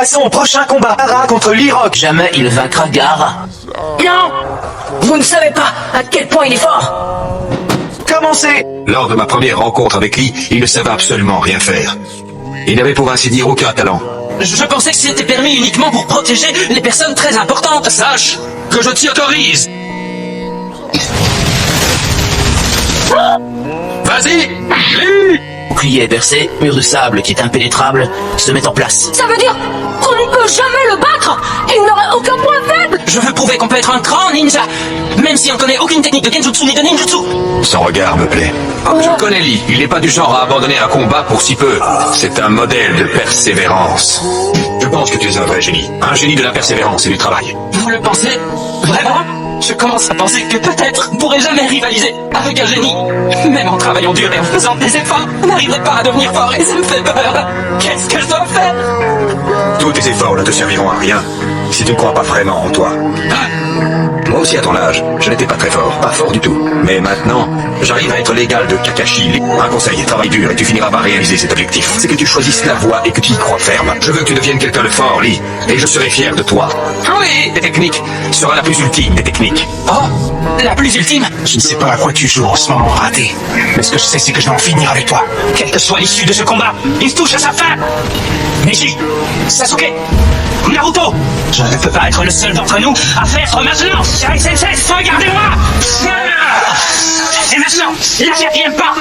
Passons au prochain combat. Gaara contre Lee-Rock. Jamais il vaincra Gaara. Non! Vous ne savez pas à quel point il est fort! Commencez. Lors de ma première rencontre avec Lee, il ne savait absolument rien faire. Il n'avait pour ainsi dire aucun talent. Je pensais que c'était permis uniquement pour protéger les personnes très importantes. Sache que je t'y autorise. Vas-y, Lee! Bouclier est percé, mur de sable qui est impénétrable se met en place. Ça veut dire qu'on ne peut jamais le battre! Il n'aurait aucun point faible! Je veux prouver qu'on peut être un grand ninja, même si on connaît aucune technique de genjutsu ni de ninjutsu. Son regard me plaît. Je connais Lee, il n'est pas du genre à abandonner un combat pour si peu. C'est un modèle de persévérance. Je pense que tu es un vrai génie. Un génie de la persévérance et du travail. Vous le pensez? Vraiment? Je commence à penser que peut-être on pourrait jamais rivaliser avec un génie. Même en travaillant dur et en faisant des efforts, on n'arriverait pas à devenir fort et ça me fait peur. Qu'est-ce que je dois faire? Tous tes efforts ne te serviront à rien si tu ne crois pas vraiment en toi. Moi aussi à ton âge, je n'étais pas très fort, pas fort du tout. Mais maintenant, j'arrive à être l'égal de Kakashi. Un conseil, travaille dur et tu finiras par réaliser cet objectif. C'est que tu choisisses la voie et que tu y crois ferme. Je veux que tu deviennes quelqu'un de fort, Lee, et je serai fier de toi. Oui! Tes techniques sera la plus ultime des techniques. Oh! La plus ultime? Je ne sais pas à quoi tu joues en ce moment, raté. Mais ce que je sais, c'est que je vais en finir avec toi. Quelle que soit l'issue de ce combat, il touche à sa fin! Neji! Sasuke! Naruto! Je ne peux pas être le seul d'entre nous à faire maintenant! Shai Sensei, regardez-moi! Et maintenant, la 4e pas!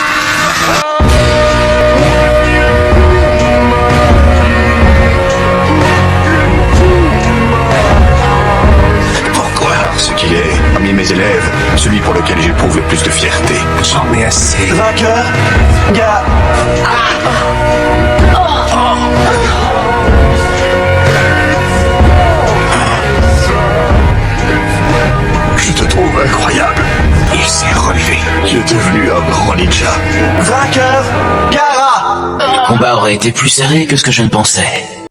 Pourquoi? Ce qu'il est, parmi mes élèves, celui pour lequel j'éprouve le plus de fierté. J'en ai assez. Vainqueur, Je te trouve incroyable. il s'est relevé. Tu es devenu un grand ninja. Vainqueur, Gaara. Le combat aurait été plus serré que ce que je ne pensais.